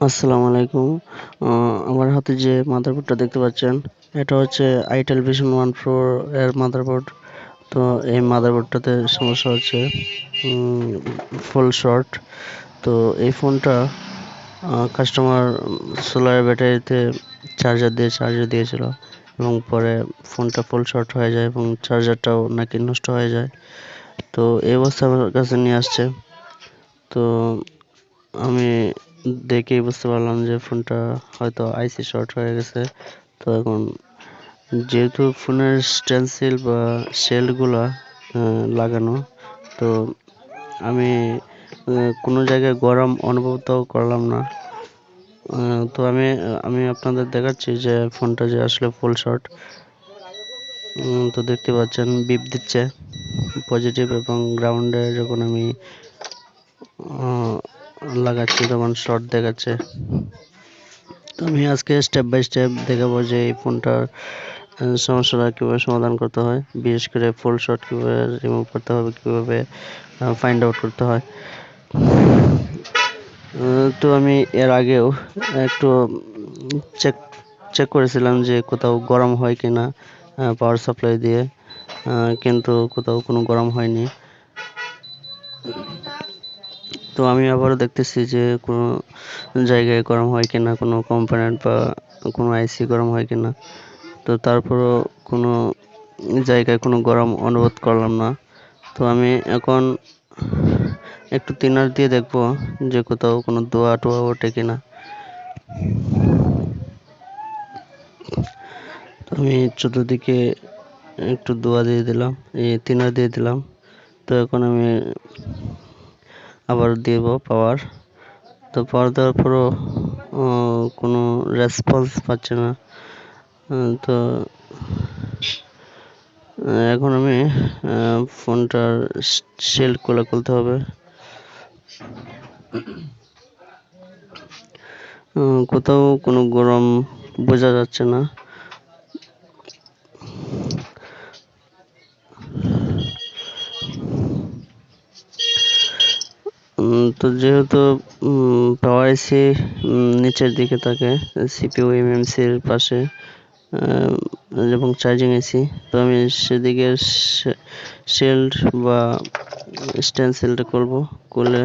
আসসালামু আলাইকুম। আমার হাতে যে মাদারবোর্ডটা দেখতে পাচ্ছেন, এটা হচ্ছে আইটেল ভিশন 1 Pro এর মাদারবোর্ড। তো এই মাদারবোর্ডটাতে সমস্যা হচ্ছে ফুল শর্ট। তো এই ফোনটা কাস্টমার সোলার ব্যাটারিতে চার্জার দিয়েছিল এবং পরে ফোনটা ফুল শর্ট হয়ে যায় এবং চার্জারটাও নাকি নষ্ট হয়ে যায়। তো এই অবস্থা আমার কাছে নিয়ে আসছে। তো আমি দেখেই বুঝতে পারলাম যে ফোনটা হয়তো আইসি শর্ট হয়ে গেছে। তো এখন যেহেতু ফোনের স্টেনসিল বা শেলগুলা লাগানো, তো আমি কোনো জায়গায় গরম অনুভবটাও করলাম না। তো আমি আপনাদের দেখাচ্ছি যে ফোনটা যে আসলে ফুল শর্ট। তো দেখতে পাচ্ছেন বিপ দিচ্ছে পজিটিভ এবং গ্রাউন্ডে যখন আমি লাগাচ্ছি তখন শর্ট দেখাচ্ছে। তো আমি আজকে স্টেপ বাই স্টেপ দেখাবো যে এই ফোনটার সমস্যাটা কীভাবে সমাধান করতে হয়, বিশেষ করে ফুল শট কীভাবে রিমুভ করতে হবে, কীভাবে ফাইন্ড আউট করতে হয়। তো আমি এর আগেও একটু চেক চেক করেছিলাম যে কোথাও গরম হয় কি না পাওয়ার সাপ্লাই দিয়ে, কিন্তু কোথাও কোনো গরম হয়নি। তো আমি আবারও দেখতেছি যে কোনো জায়গায় গরম হয় কিনা, কোনো কম্পোনেন্ট বা কোনো আইসি গরম হয় কিনা। তো তারপরও কোনো জায়গায় কোনো গরম অনুভব করলাম না। তো আমি এখন একটু তিনার দিয়ে দেখবো যে কোথাও কোনো ধোঁয়া টোয়া ওঠে কিনা। তো আমি চতুর্দিকে একটু ধোঁয়া দিয়ে দিলাম, তিনার দিয়ে দিলাম। তো এখন আমি আবার দিব পাওয়ার। তো পাওয়ার দেওয়ার পরও কোনো রেসপন্স পাচ্ছে না। তো এখন আমি ফোনটার শেলগুলো খুলতে হবে। কোথাও কোনো গরম বোঝা যাচ্ছে না। তো যেহেতু পাওয়ার আইসি নিচের দিকে থাকে, সিপিইউ এমএমসির পাশে এবং চার্জিং আইসি, তো আমি সেদিকে শিল্ড বা স্টেনসিলটা করব। করলে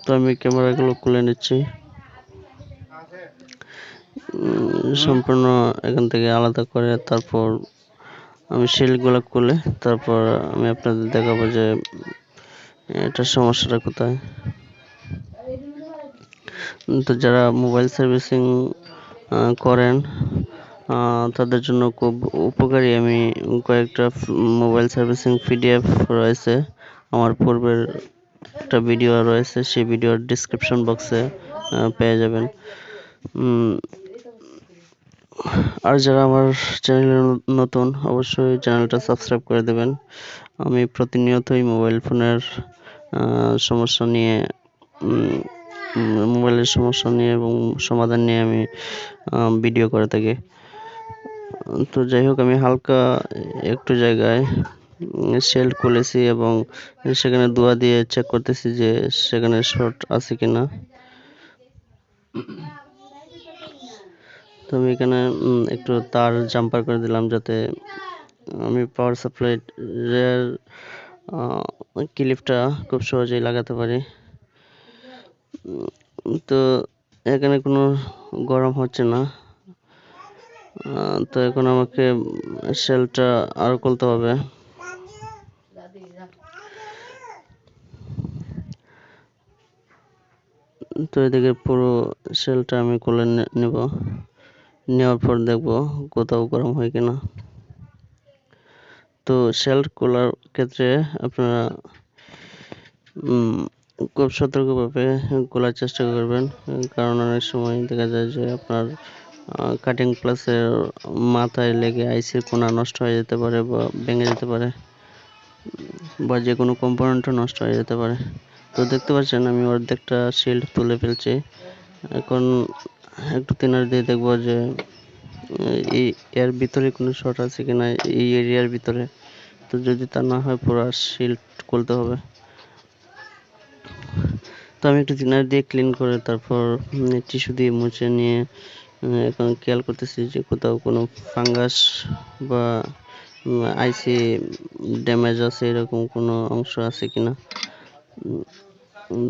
তো আমি ক্যামেরাগুলো খুলে নিচ্ছি, সম্পূর্ণ এখান থেকে আলাদা করে। তারপর আমি শিল্ডগুলো খুলে তারপর আমি আপনাদের দেখাবো যে এটার সমস্যাটা কোথায়। তো যারা মোবাইল সার্ভিসিং করেন তাদের জন্য খুব উপকারী। আমি কয়েকটা মোবাইল সার্ভিসিং পিডিএফ রয়েছে, আমার পূর্বের একটা ভিডিও রয়েছে, সেই ভিডিওর ডিসক্রিপশন বক্সে পেয়ে যাবেন। আর যারা আমার চ্যানেলে নতুন, অবশ্যই চ্যানেলটা সাবস্ক্রাইব করে দেবেন। আমি প্রতিনিয়তই মোবাইল ফোনের সমস্যা নিয়ে মোবাইলের সমস্যা নিয়ে এবং সমাধান নিয়ে আমি ভিডিও করে থাকি। তো যাই হোক, আমি হালকা একটু জায়গায় শেল খুলেছি এবং সেখানে ধোঁয়া দিয়ে চেক করতেছি যে সেখানে শর্ট আছে কিনা। তো আমি এখানে একটু তার জাম্পার করে দিলাম যাতে আমি পাওয়ার সাপ্লাই ক্লিপটা খুব সহজেই লাগাতে পারি। তো এখানে কোনো গরম হচ্ছে না। তো এখন আমাকে শেলটা আরো খুলতে হবে। তো এদিকে পুরো শেলটা আমি খুলে নেব, নেওয়ার পর দেখব কোথাও গরম হয় কিনা। তো শেল খোলার ক্ষেত্রে আপনারা খুব সতর্কভাবে খোলার চেষ্টা করবেন, কারণ অনেক সময় দেখা যায় যে আপনার কাটিং প্লাসের মাথায় লেগে আইসির কোনা নষ্ট হয়ে যেতে পারে বা ভেঙে যেতে পারে বা যে কোনো কম্পোনেন্টও নষ্ট হয়ে যেতে পারে। তো দেখতে পাচ্ছেন আমি অর্ধেকটা শিল্ড তুলে ফেলছি। এখন একটু তিনার দিয়ে দেখবো যে এর ভিতরে কোনো শর্ট আছে কিনা, এই এরিয়ার ভিতরে। তো যদি তা না হয় পুরো শিল্ড খুলতে হবে। তো আমি একটু থিনার দিয়ে ক্লিন করে তারপর টিস্যু দিয়ে মুছে নিয়ে এখন খেয়াল করতেছি যে কোথাও কোনো ফাঙ্গাস বা আইসি ড্যামেজ আছে এরকম কোনো অংশ আছে কিনা।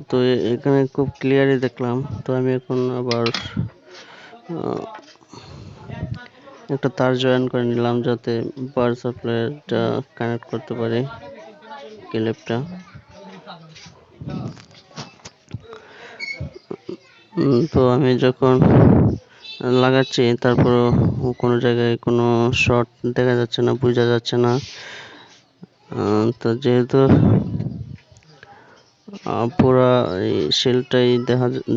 তো এখানে খুব ক্লিয়ারই দেখলাম। তো আমি এখন আবার একটা তার জয়েন করে নিলাম যাতে পাওয়ার সাপ্লাইটা কানেক্ট করতে পারি ক্লিপটা। তো আমি যখন লাগাচ্ছি তারপরও কোনো জায়গায় কোনো শর্ট দেখা যাচ্ছে না, বোঝা যাচ্ছে না। তো যেহেতু পুরা এই শিলটাই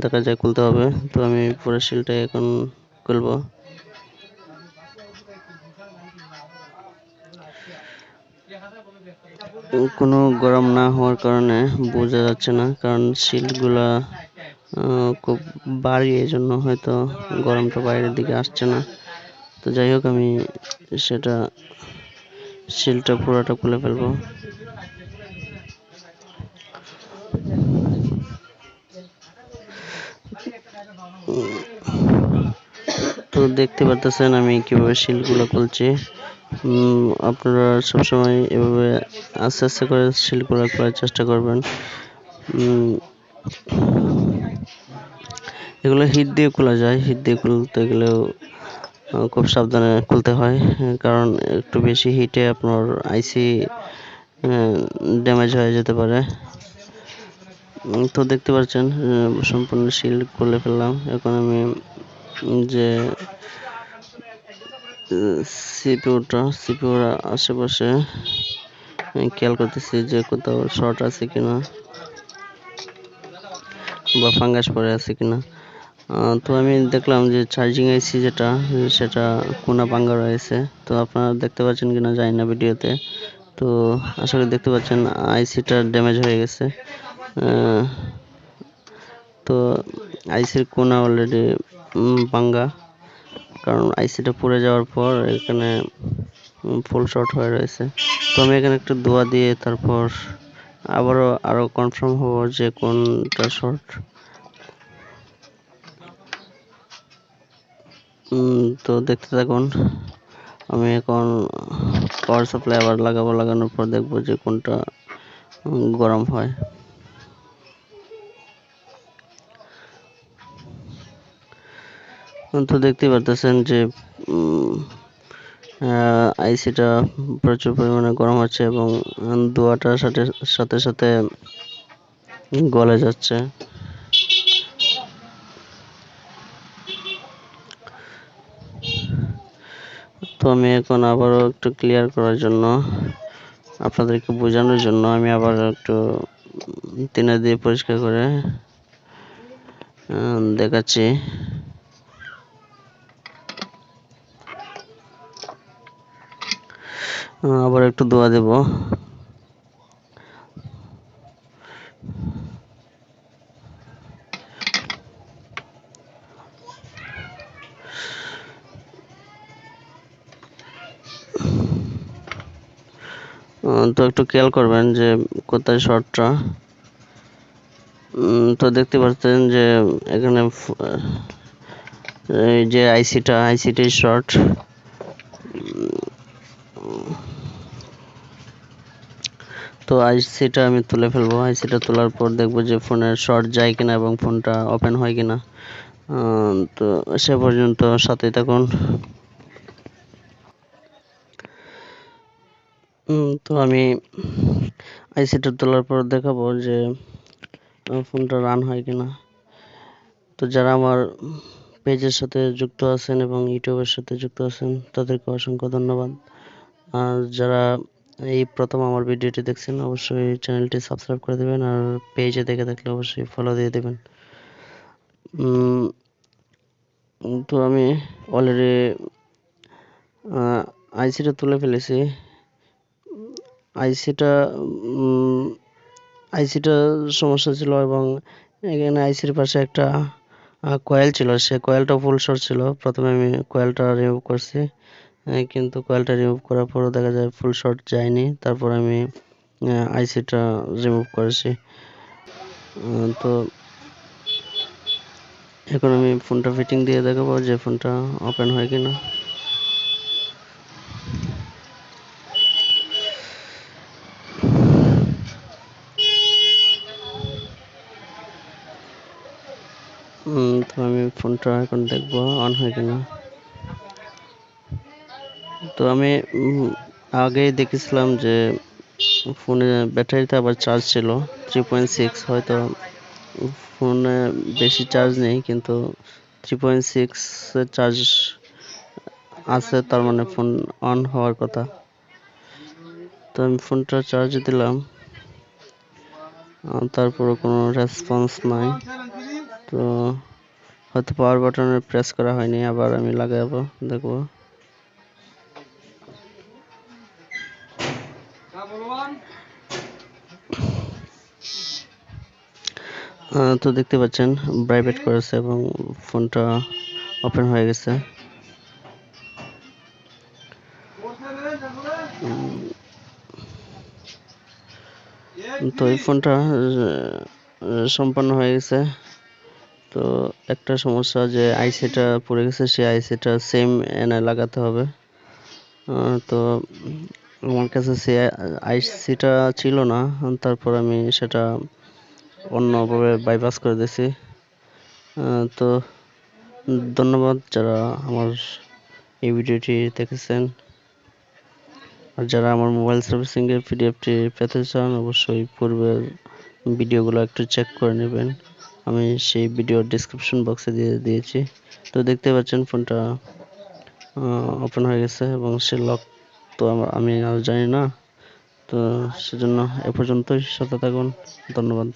দেখা যায় খুলতে হবে, তো আমি পুরো শিলটাই এখন খুলবো। কোনো গরম না হওয়ার কারণে বোঝা যাচ্ছে না, কারণ শিলগুলা খুব ভারী, এই জন্য হয়তো গরমটা বাইরের দিকে আসছে না। তো যাই হোক, আমি সেটা শিলটা পুরোটা খুলে ফেলবো। তো দেখতে পারতেছেন আমি কিভাবে শিলগুলো খুলছি। আপনারা সবসময় এভাবে আস্তে আস্তে করে শিলগুলো খোলার চেষ্টা করবেন। এগুলো হিট দিয়ে খোলা যায়, হিট দিয়ে খুলতে গেলেও খুব সাবধানে খুলতে হয়, কারণ একটু বেশি হিটে আপনার আইসি ড্যামেজ হয়ে যেতে পারে। তো দেখতে পাচ্ছেন সম্পূর্ণ শিল খুলে ফেললাম। এখন আমি যে সিপিউর আশেপাশে খেয়াল করতেছি যে কোথাও শর্ট আছে কিনা বা ফাঙ্গাস পড়ে আছে কিনা। তো আমি দেখলাম যে চার্জিং আইসি যেটা, সেটা কোনা ভাঙ্গা রয়েছে। তো আপনারা দেখতে পাচ্ছেন কিনা জানি না ভিডিওতে। তো আশা করি দেখতে পাচ্ছেন আইসিটা ড্যামেজ হয়ে গেছে। তো আইসির কোনা অলরেডি ভাঙ্গা, কারণ আইসিটা পুড়ে যাওয়ার পর এখানে ফুল শর্ট হয়ে রয়েছে। তো আমি এখানে একটু ধোয়া দিয়ে তারপর আরো কনফার্ম হব যে কোনটা শর্ট। তো দেখতে থাকুন। আমি এখন পাওয়ার সাপ্লাই আবার লাগাবো, লাগানোর পর দেখবো যে কোনটা গরম হয়। তো দেখতে পারতেছেন যে আইসিটা প্রচুর পরিমাণে গরম হচ্ছে এবং ধোঁয়াটার সাথে সাথে গলে যাচ্ছে। তো আমি এখন আবারও একটু ক্লিয়ার করার জন্য, আপনাদেরকে বোঝানোর জন্য আমি আবার একটু টিনা দিয়ে পরিষ্কার করে দেখাচ্ছি। আবার একটু ধোয়া দেব। তো একটু খেয়াল করবেন যে কোথায় শর্টটা। তো দেখতে পাচ্ছেন যে এখানে যে আইসিটাই শর্ট। তো আইসিটা আমি তুলে ফেলবো। আইসিটা তোলার পর দেখবো যে ফোনের শর্ট যায় কিনা এবং ফোনটা ওপেন হয় কিনা। তো সে পর্যন্ত সাথেই থাকুন। তো আমি আইসিটা তোলার পর দেখাবো যে ফোনটা রান হয় কিনা। তো যারা আমার পেজের সাথে যুক্ত আছেন এবং ইউটিউবের সাথে যুক্ত আছেন তাদেরকে অসংখ্য ধন্যবাদ। আর যারা এই প্রথম আমার ভিডিওটি দেখছেন অবশ্যই চ্যানেলটি সাবস্ক্রাইব করে দেবেন, আর পেজে দেখে থাকলে অবশ্যই ফলো দিয়ে দেবেন। তো আমি অলরেডি আইসিটা তুলে ফেলেছি। আইসিটা সমস্যা ছিল এবং এখানে আইসির পাশে একটা কয়েল ছিল, সে কয়েলটা ফুল শর্ট ছিল। প্রথমে আমি কয়েলটা রিমুভ করছি, কিন্তু কয়েলটা রিমুভ করার পরও দেখা যায় ফুল শর্ট যায়নি। তারপর আমি আইসিটা রিমুভ করেছি। তো এখন আমি ফোনটা ফিটিং দিয়ে দেখাবো যে ফোনটা ওপেন হয় কিনা। তো আমি ফোনটা এখন দেখবো অন হয় কিনা। তো আমি আগেই দেখেছিলাম যে ফোনে ব্যাটারিতে আবার চার্জ ছিল 3.6, হয়তো ফোনে বেশি চার্জ নেই কিন্তু 3.6 এর চার্জ আছে, তার মানে ফোন অন হওয়ার কথা। তো আমি ফোনটা চার্জ দিলাম, তারপরে কোনো রেসপন্স নাই। তো হয়তো পাওয়ার বাটনে প্রেস করা হয়নি, আবার আমি লাগাবো, দেখবো। তো দেখতে পাচ্ছেন ভাইব্রেট করেছে এবং ফোনটা ওপেন হয়ে গেছে। তো এই ফোনটা সম্পন্ন হয়ে গেছে। তো একটা সমস্যা যে আইসিটা পড়ে গেছে, সেই আইসিটা সেম এনে লাগাতে হবে। তো আমার কাছে সে আইসিটা ছিল না, তারপর আমি সেটা অন্যভাবে বাইপাস করে দিয়েছি। তো ধন্যবাদ যারা আমার এই ভিডিওটি দেখেছেন। আর যারা আমার মোবাইল সার্ভিসিংয়ের পিডিএফটি পেতে চান, অবশ্যই পূর্বের ভিডিওগুলো একটু চেক করে নেবেন। আমি সেই ভিডিও ডিসক্রিপশন বক্সে দিয়ে দিয়েছি। তো দেখতে পাচ্ছেন ফোনটা ওপেন হয়ে গেছে এবং সে লক তো আমি আর জানি না। তো সেজন্য এ পর্যন্তই, সাথে থাকুন। ধন্যবাদ।